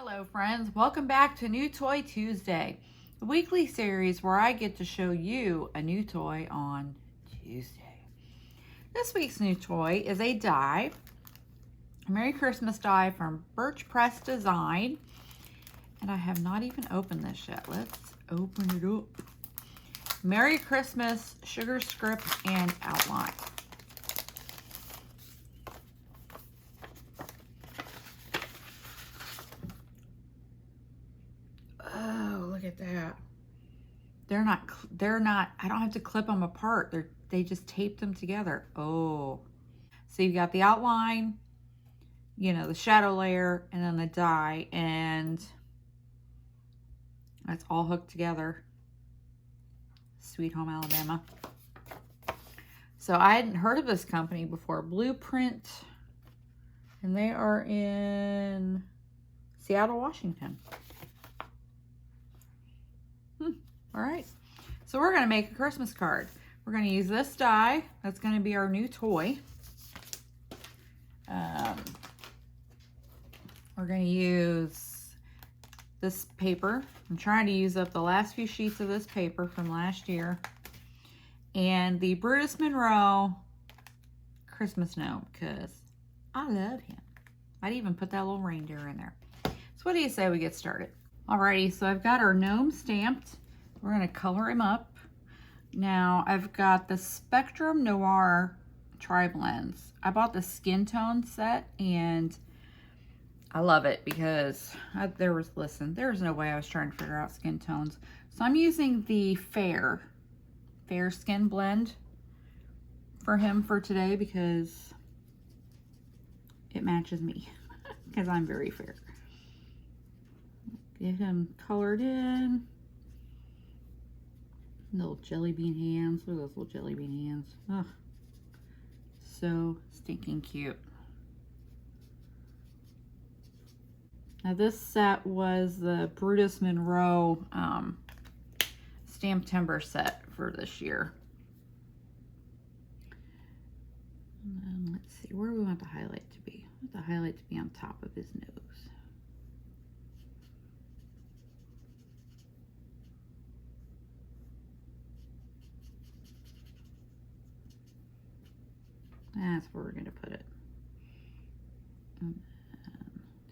Hello friends, welcome back to New Toy Tuesday, a weekly series where I get to show you a new toy on Tuesday. This week's new toy is a die, a Merry Christmas die from Birch Press Design, and I have not even opened this yet. Let's open it up. Merry Christmas sugar script and outline. Look at that. They're not, I don't have to clip them apart. They just taped them together. Oh. So you've got the outline, you know, the shadow layer, and then the die, and that's all hooked together. Sweet Home Alabama. So I hadn't heard of this company before, Blueprint, and they are in Seattle, Washington. All right, so we're gonna make a Christmas card. We're gonna use this die. That's gonna be our new toy. We're gonna use this paper. I'm trying to use up the last few sheets of this paper from last year. And the Brutus Monroe Christmas gnome, because I love him. I'd even put that little reindeer in there. So what do you say we get started? Alrighty, so I've got our gnome stamped. We're gonna color him up. Now I've got the Spectrum Noir Tri-Blends. I bought the skin tone set and I love it because there's no way I was trying to figure out skin tones. So I'm using the fair skin blend for him for today because it matches me because I'm very fair. Get him colored in. Little jelly bean hands. Look at those little jelly bean hands. Ugh. So stinking cute. Now this set was the Brutus Monroe Stamp Timber set for this year. And let's see, where do we want the highlight to be? I want the highlight to be on top of his nose. That's where we're going to put it. And do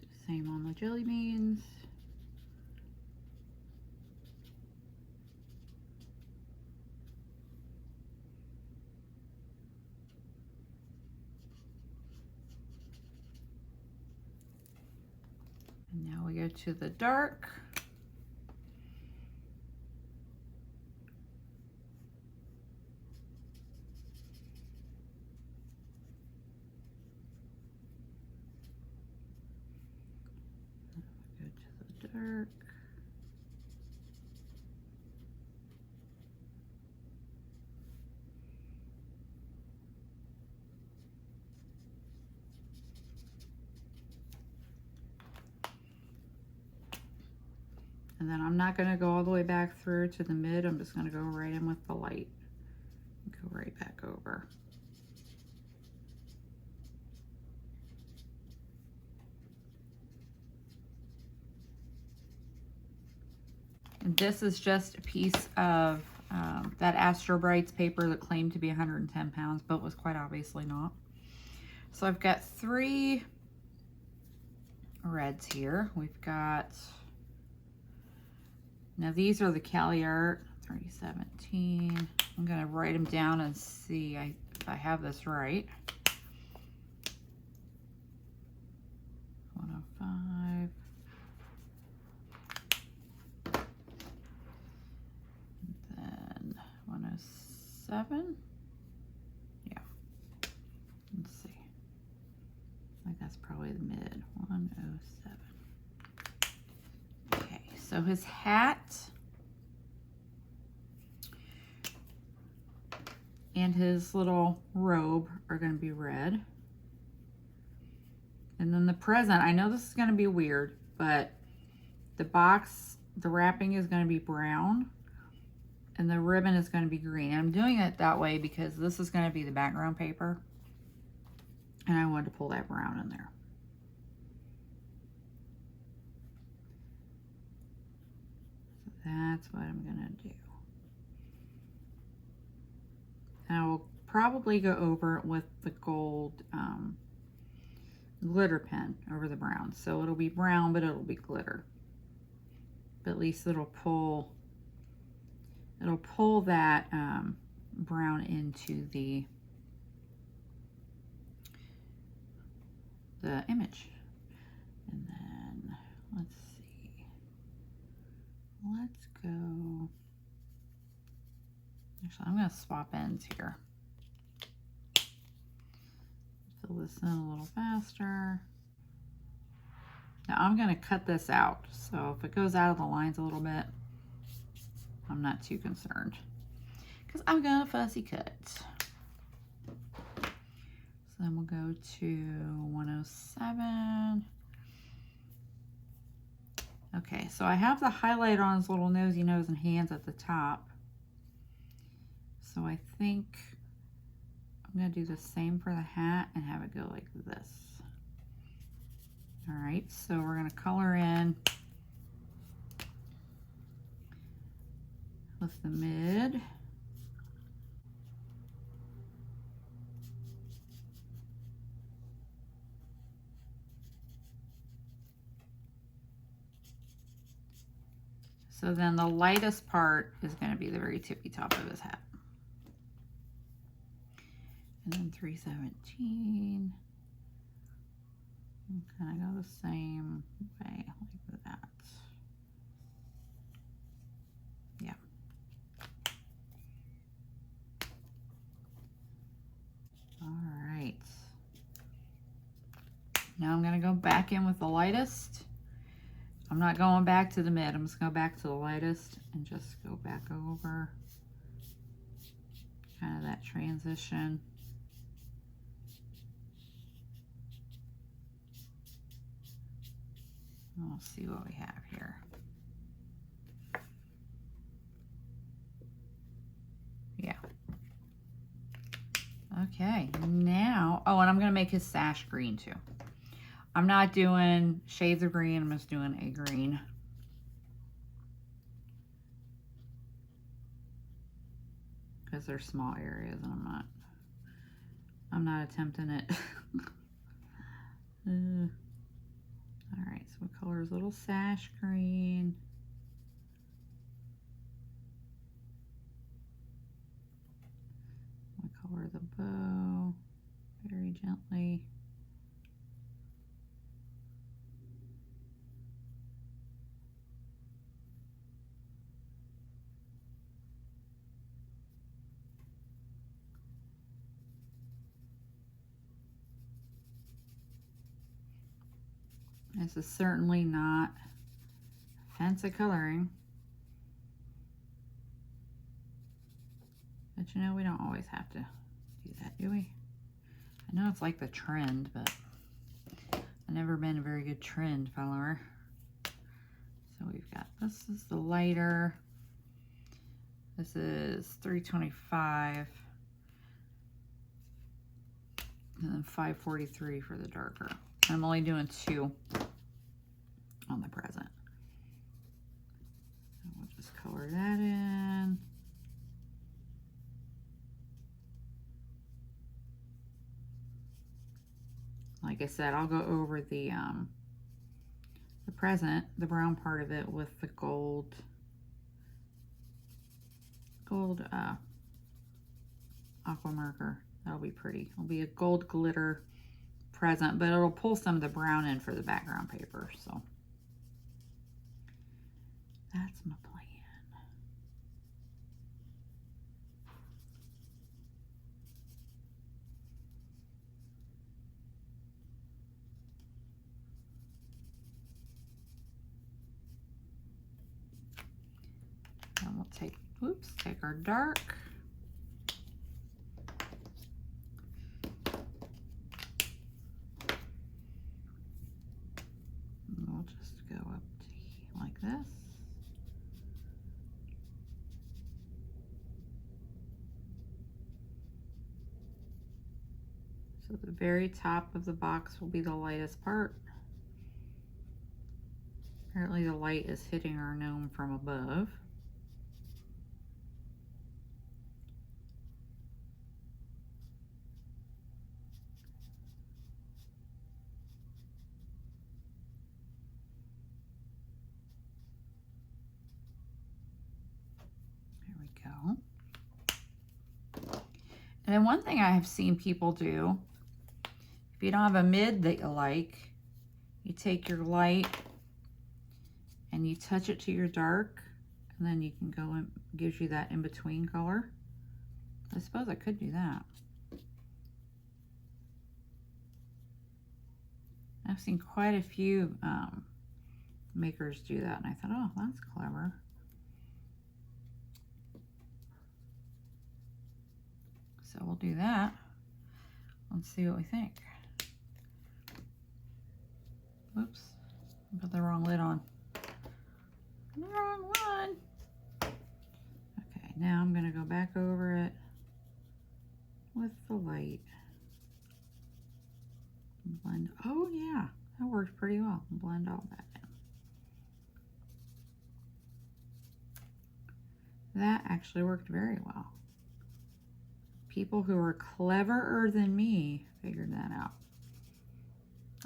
the same on the jelly beans. And now we go to the dark. Dark. And then I'm not going to go all the way back through to the mid. I'm just going to go right in with the light. Go right back over. And this is just a piece of that Astro Brights paper that claimed to be 110 pounds, but was quite obviously not. So I've got 3 reds here. We've got, now these are the Cali Art 3017. I'm gonna write them down and see if I have this right. 105. And then 107. Yeah. Let's see. I think that's probably the mid. 107. Okay, so his hat and his little robe are going to be red. And then the present, I know this is going to be weird, but the box, the wrapping is going to be brown and the ribbon is going to be green. And I'm doing it that way because this is going to be the background paper and I wanted to pull that brown in there. that's what I'm gonna do. And I will probably go over it with the gold glitter pen over the brown. So it'll be brown, but it'll be glitter. But at least it'll pull that brown into the image. And then let's see. Let's go. Actually, I'm going to swap ends here. Fill this in a little faster. Now I'm going to cut this out. So if it goes out of the lines a little bit, I'm not too concerned because I'm going to fussy cut. So then we'll go to 107. Okay, so I have the highlight on his little nosy nose and hands at the top. So I think I'm going to do the same for the hat and have it go like this. All right, so we're going to color in with the mid. So then the lightest part is going to be the very tippy top of his hat. And then 317. Kind of go the same way like that. Yeah. All right. Now I'm going to go back in with the lightest. I'm not going back to the mid. I'm just going to go back to the lightest and just go back over kind of that transition. We'll see what we have here. Yeah. Okay, now, oh, and I'm going to make his sash green too. I'm not doing shades of green, I'm just doing a green. Because they're small areas and I'm not attempting it. All right, so we color his little sash green. We color the bow very gently. This is certainly not fancy coloring. But you know, we don't always have to do that, do we? I know it's like the trend, but I've never been a very good trend follower. So we've got, this is the lighter. This is 325. And then 543 for the darker. I'm only doing 2 on the present. So we'll just color that in. Like I said, I'll go over the present, the brown part of it with the gold aqua marker. That'll be pretty. It'll be a gold glitter present, but it'll pull some of the brown in for the background paper. So that's my plan. And we'll take, take our dark. And we'll just go up to like this. So the very top of the box will be the lightest part. Apparently the light is hitting our gnome from above. There we go. And then one thing I have seen people do, if you don't have a mid that you like, you take your light and you touch it to your dark, and then you can go and gives you that in-between color. I suppose I could do that. I've seen quite a few makers do that, and I thought, oh, that's clever. So we'll do that. Let's see what we think. Whoops, I put the wrong lid on. The wrong one. Okay, now I'm gonna go back over it with the light. Blend. Oh yeah, that worked pretty well. Blend all that in. That actually worked very well. People who are cleverer than me figured that out.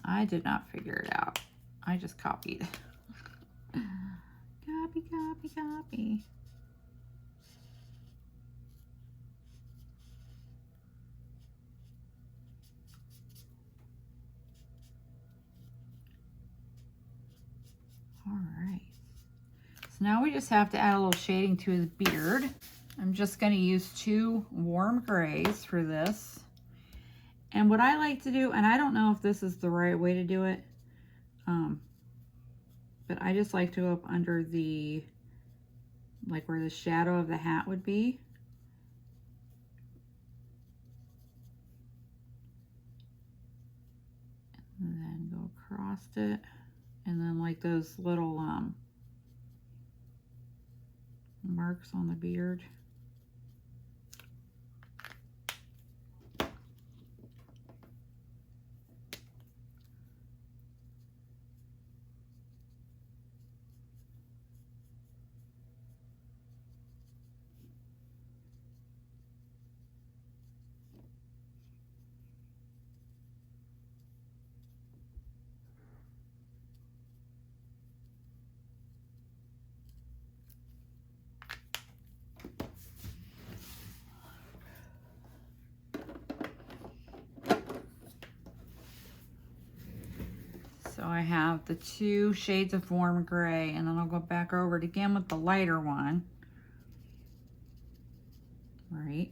I did not figure it out. I just copied. Copy, copy, copy. All right. So now we just have to add a little shading to his beard. I'm just going to use 2 warm grays for this. And what I like to do, and I don't know if this is the right way to do it, but I just like to go up under the, like where the shadow of the hat would be. And then go across it. And then like those little marks on the beard. So I have the 2 shades of warm gray, and then I'll go back over it again with the lighter one. Right.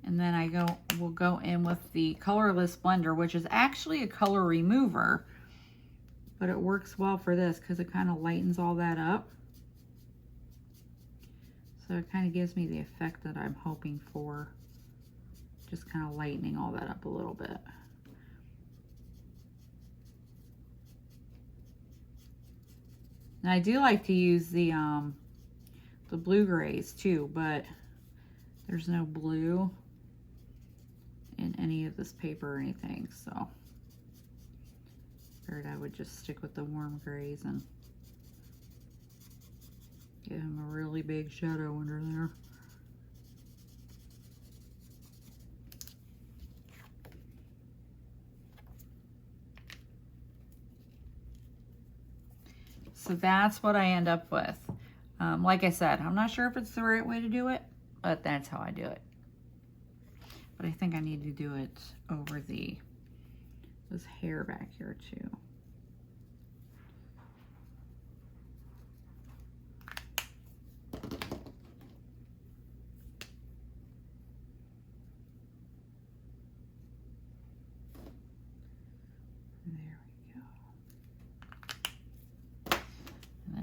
And then we'll go in with the colorless blender, which is actually a color remover, but it works well for this because it kind of lightens all that up. So it kind of gives me the effect that I'm hoping for, just kind of lightening all that up a little bit. And I do like to use the blue grays too, but there's no blue in any of this paper or anything, so figured I would just stick with the warm grays and give him a really big shadow under there. So that's what I end up with. Like I said, I'm not sure if it's the right way to do it, but that's how I do it. But I think I need to do it over this hair back here too.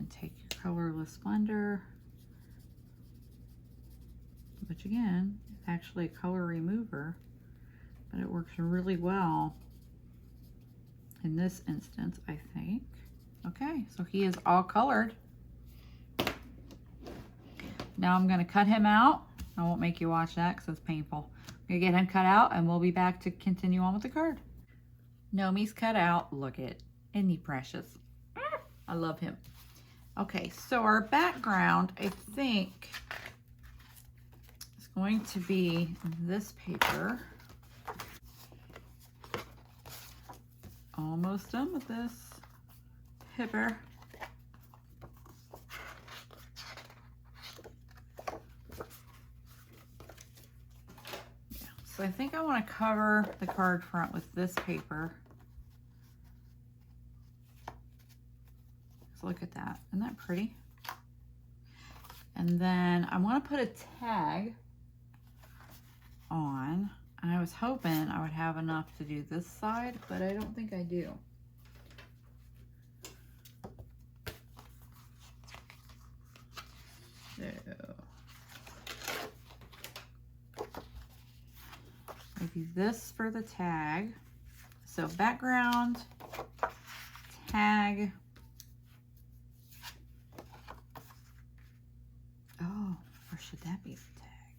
Take your colorless blender, which again is actually a color remover, but it works really well in this instance, I think. Okay, so he is all colored. Now I'm going to cut him out I won't make you watch that because it's painful. I'm gonna get him cut out and we'll be back to continue on with the card. Nomi's cut out. Look at, isn't he precious? I love him. Okay, so our background, I think, is going to be this paper. Almost done with this paper. Yeah, so I think I want to cover the card front with this paper. So look at that. Isn't that pretty? And then I want to put a tag on. And I was hoping I would have enough to do this side, but I don't think I do. So I do this for the tag. So background, tag. Oh, or should that be the tag?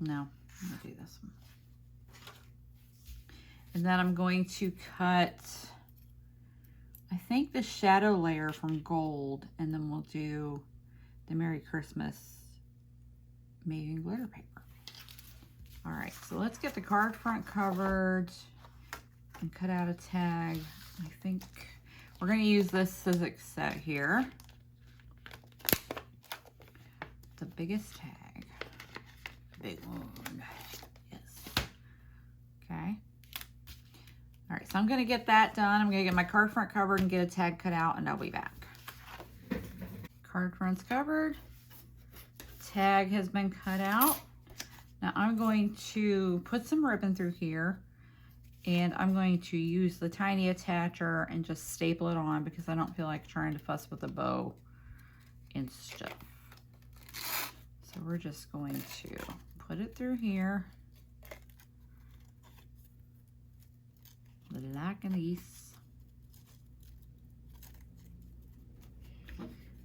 No. I'm gonna do this one. And then I'm going to cut, I think, the shadow layer from gold, and then we'll do the Merry Christmas Making Glitter paper. All right, so let's get the card front covered and cut out a tag. I think we're gonna use this Sizzix set here. The biggest tag. Big one. Yes. Okay. All right, so I'm gonna get that done. I'm gonna get my card front covered and get a tag cut out, and I'll be back. Card front's covered. Tag has been cut out. Now I'm going to put some ribbon through here, and I'm going to use the tiny attacher and just staple it on because I don't feel like trying to fuss with a bow and stuff. So we're just going to put it through here like this,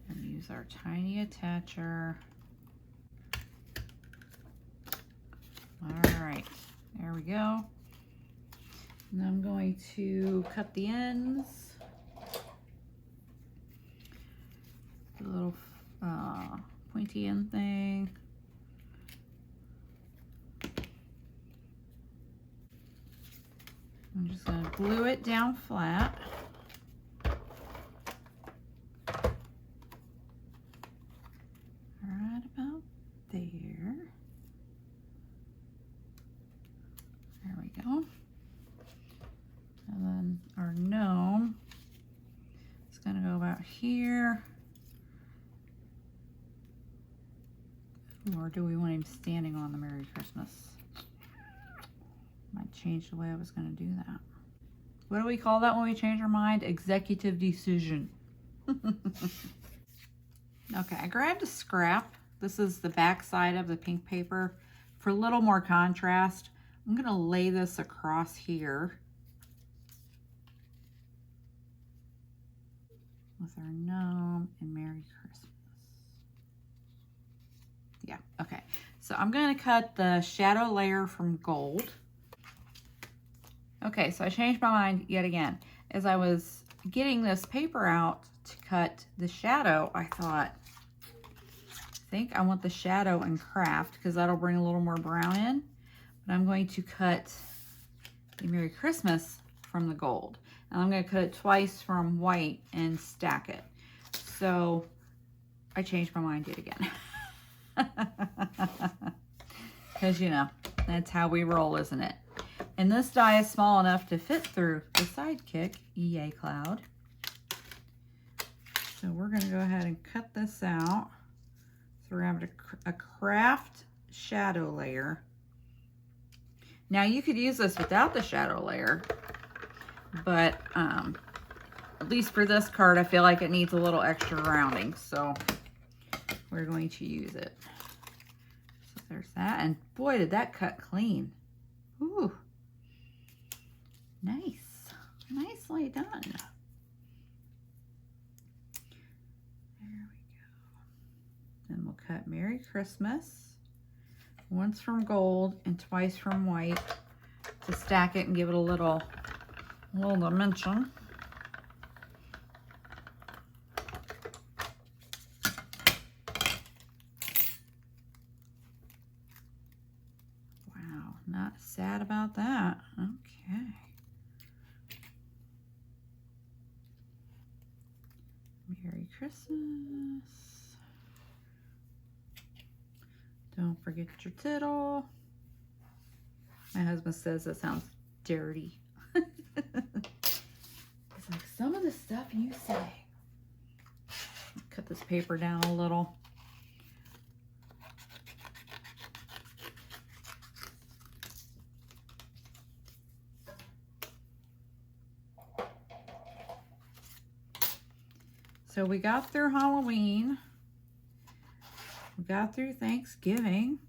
and use our tiny attacher. All right, there we go. And I'm going to cut the ends. The little pointy end thing. I'm just going to glue it down flat. Right about there. There we go. And then our gnome is going to go about here. Or do we want him standing on the Merry Christmas? Might change the way I was going to do that. What do we call that when we change our mind? Executive decision. Okay, I grabbed a scrap. This is the back side of the pink paper. For a little more contrast, I'm going to lay this across here with our gnome and Merry Christmas. Yeah, okay. So I'm going to cut the shadow layer from gold. Okay, so I changed my mind yet again. As I was getting this paper out to cut the shadow, I thought, I think I want the shadow in craft because that'll bring a little more brown in. But I'm going to cut the Merry Christmas from the gold. And I'm going to cut it twice from white and stack it. So I changed my mind yet again. Because, you know, that's how we roll, isn't it? And this die is small enough to fit through the sidekick, EA Cloud. So we're going to go ahead and cut this out. So we're going to have a craft shadow layer. Now you could use this without the shadow layer, but at least for this card, I feel like it needs a little extra rounding. So we're going to use it. So there's that. And boy, did that cut clean. Ooh. Nice. Nicely done. There we go. Then we'll cut Merry Christmas, once from gold and twice from white, to stack it and give it a little dimension. Wow, not sad about that. Okay. Merry Christmas. Don't forget your tittle. My husband says that sounds dirty. It's like, some of the stuff you say. Cut this paper down a little. So we got through Halloween. We got through Thanksgiving.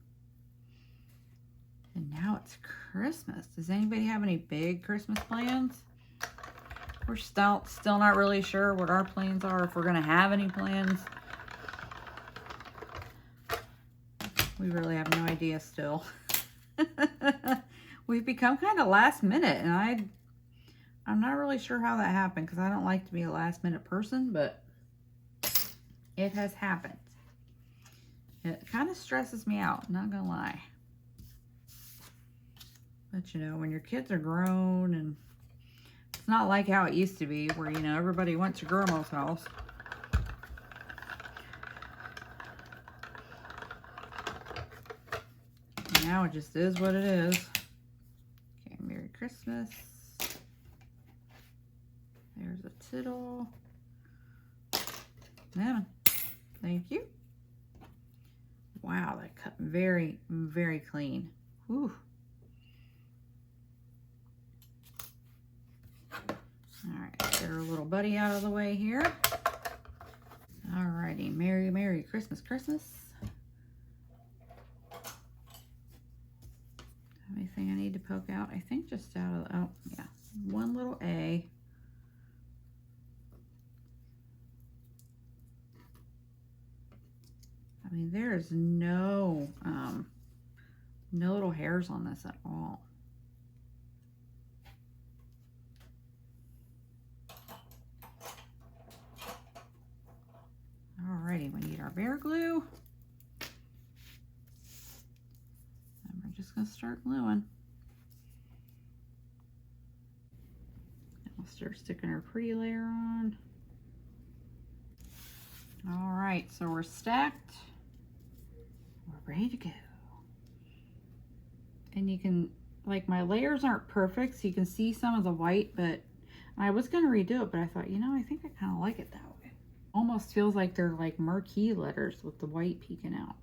And now it's Christmas. Does anybody have any big Christmas plans? We're still not really sure what our plans are, if we're going to have any plans. We really have no idea still. We've become kind of last minute, and I'm not really sure how that happened, because I don't like to be a last minute person, but it has happened. It kind of stresses me out, not gonna lie. But you know, when your kids are grown, and it's not like how it used to be, where, you know, everybody went to grandma's house. Now it just is what it is. Okay, Merry Christmas. There's a tittle. Yeah, thank you. Wow, that cut very, very clean. Whew. All right, get our little buddy out of the way here. All righty, Merry, Merry Christmas, Christmas. Anything I need to poke out? I think just out of, oh yeah, one little A. I mean, there's no little hairs on this at all. Alrighty, we need our bear glue. And we're just gonna start gluing. And we'll start sticking our pretty layer on. All right, so we're stacked. We're ready to go. And you can, like, my layers aren't perfect, so you can see some of the white, but I was gonna redo it, but I thought, you know, I think I kind of like it that way. Almost feels like they're like marquee letters with the white peeking out.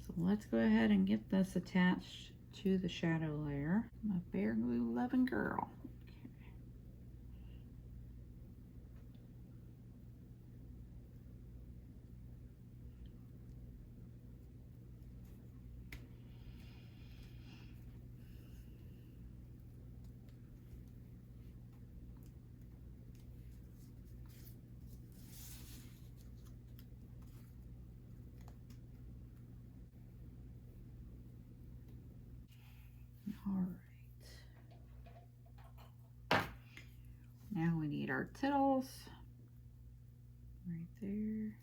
So let's go ahead and get this attached to the shadow layer. I'm a bear glue loving girl. All right. Now we need our tittles right there.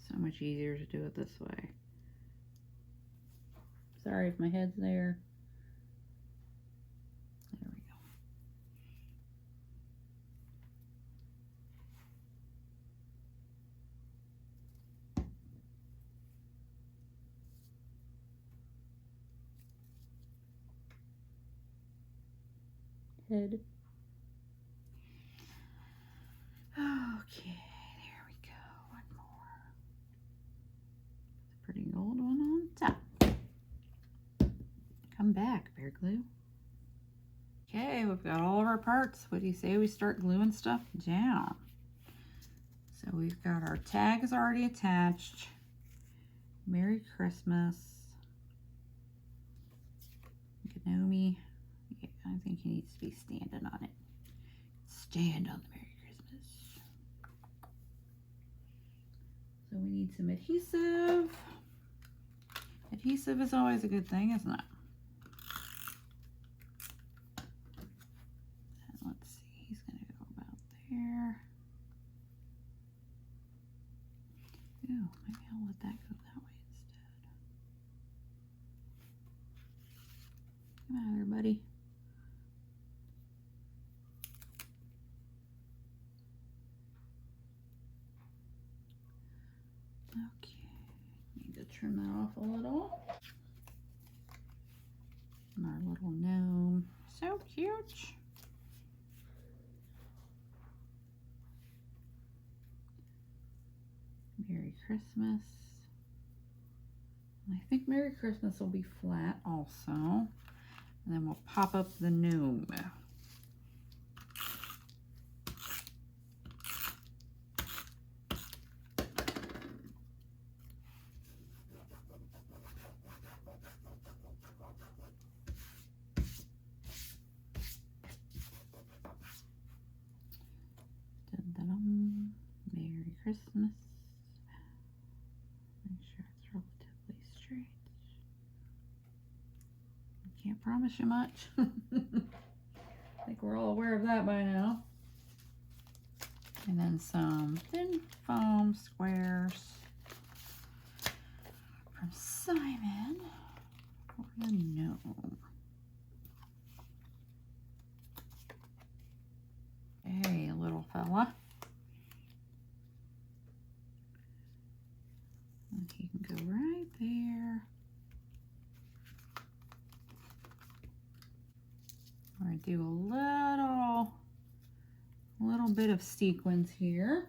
So much easier to do it this way. Sorry if my head's there. There we go. Head. Okay, there we go. One more. Pretty gold one on top. Come back, bear glue. Okay, we've got all of our parts. What do you say we start gluing stuff down? So we've got our tags already attached. Merry Christmas. Gnome. Yeah, I think he needs to be standing on it. Stand on the Merry Christmas. So we need some adhesive. Adhesive is always a good thing, isn't it? And let's see, he's going to go about there. Ooh, maybe I'll let that go that way instead. Come on there, buddy. Okay, need to trim that off a little. And our little gnome, so cute. Merry Christmas. I think Merry Christmas will be flat also. And then we'll pop up the gnome. Dun-dun-dun. Merry Christmas. Make sure it's relatively straight. I can't promise you much. I think we're all aware of that by now. And then some thin foam squares from Simon for the gnome. Hey, little fella. And he can go right there. We're going to do a little bit of sequins here.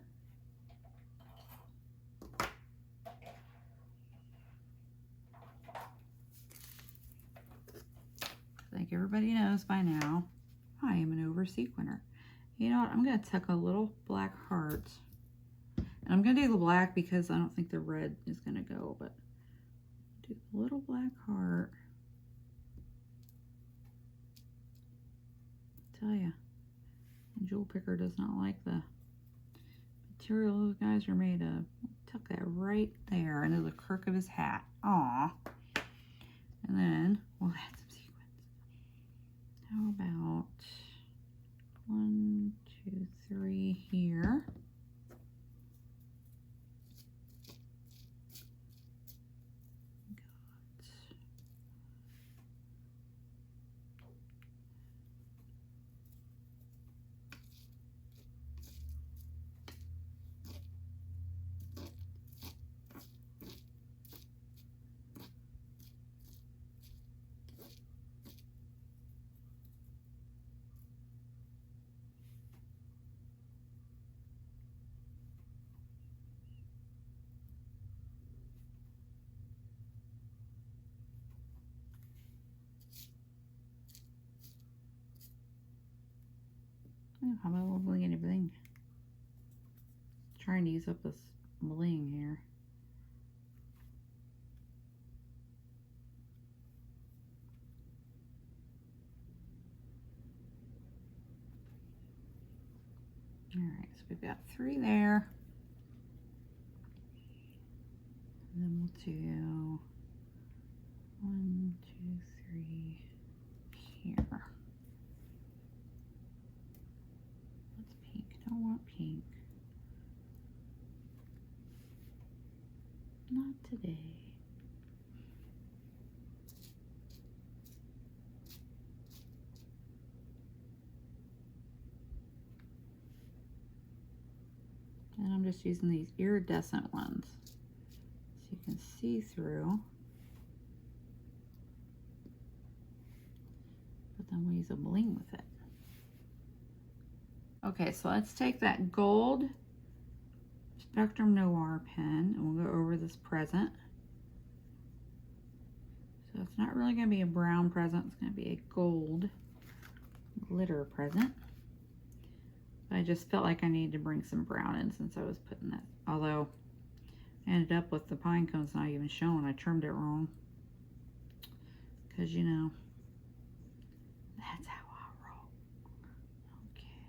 I think everybody knows by now, I am an over sequiner. You know what, I'm going to tuck a little black heart. And I'm going to do the black because I don't think the red is going to go, but do a little black heart. I tell ya, the jewel picker does not like the material those guys are made of. Tuck that right there into the crook of his hat. Aw. And then we'll add some sequins. How about 1, 2, 3 here. Oh, how about a little bling and everything? Trying to use up this bling here. Alright, so we've got 3 there. And then we'll do 1, 2, 3 here. What's pink? Don't want pink. Not today. And I'm just using these iridescent ones so you can see through. But then we'll use a bling with it. Okay, so let's take that gold Spectrum Noir pen and we'll go over this present. So it's not really going to be a brown present, it's going to be a gold glitter present. I just felt like I needed to bring some brown in since I was putting that. Although I ended up with the pine cones not even showing. I trimmed it wrong. Because, you know, that's how I roll. Okay.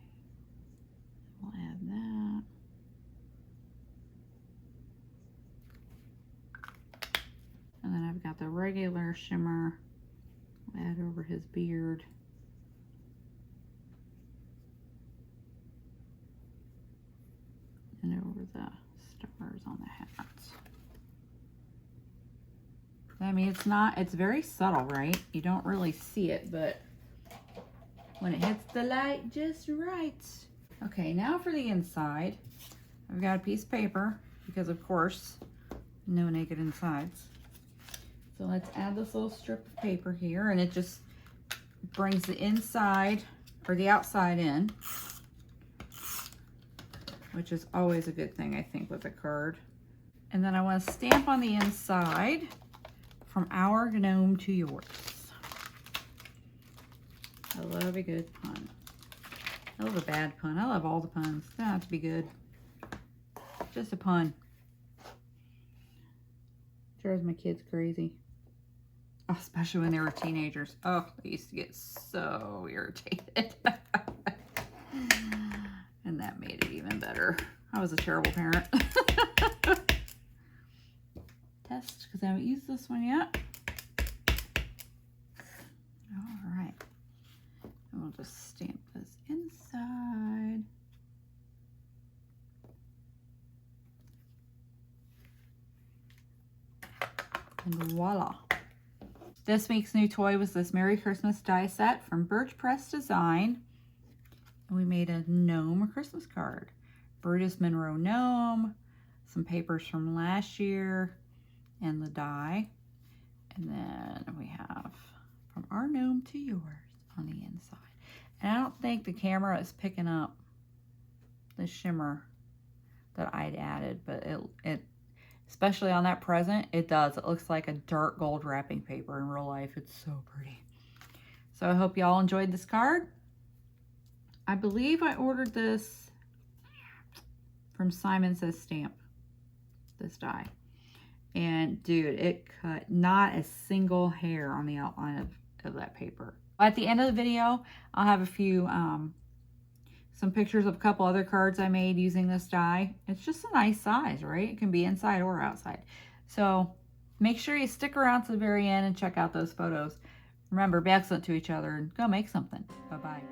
We'll add that. regular shimmer. Add over his beard. And over the stars on the hat. I mean, it's very subtle, right? You don't really see it, but when it hits the light just right. Okay, now for the inside. I've got a piece of paper because, of course, no naked insides. So let's add this little strip of paper here, and it just brings the inside or the outside in, which is always a good thing, I think, with a card. And then I want to stamp on the inside, from our gnome to yours. I love a good pun. I love a bad pun. I love all the puns. They don't have to be good. Just a pun. Drives my kids crazy. Oh, especially when they were teenagers. Oh, they used to get so irritated. And that made it even better. I was a terrible parent. Test, because I haven't used this one yet. All right. And we'll just stamp this inside. And voila. This week's new toy was this Merry Christmas die set from Birch Press Design. And we made a gnome Christmas card. Brutus Monroe gnome, some papers from last year, and the die. And then we have from our gnome to yours on the inside. And I don't think the camera is picking up the shimmer that I'd added, but it especially on that present, it does. It looks like a dark gold wrapping paper in real life. It's so pretty. So I hope y'all enjoyed this card. I believe I ordered this from Simon Says Stamp, this die. And dude, it cut not a single hair on the outline of that paper. At the end of the video, I'll have a few, some pictures of a couple other cards I made using this die. It's just a nice size, right? It can be inside or outside. So make sure you stick around to the very end and check out those photos. Remember, be excellent to each other and go make something. Bye-bye.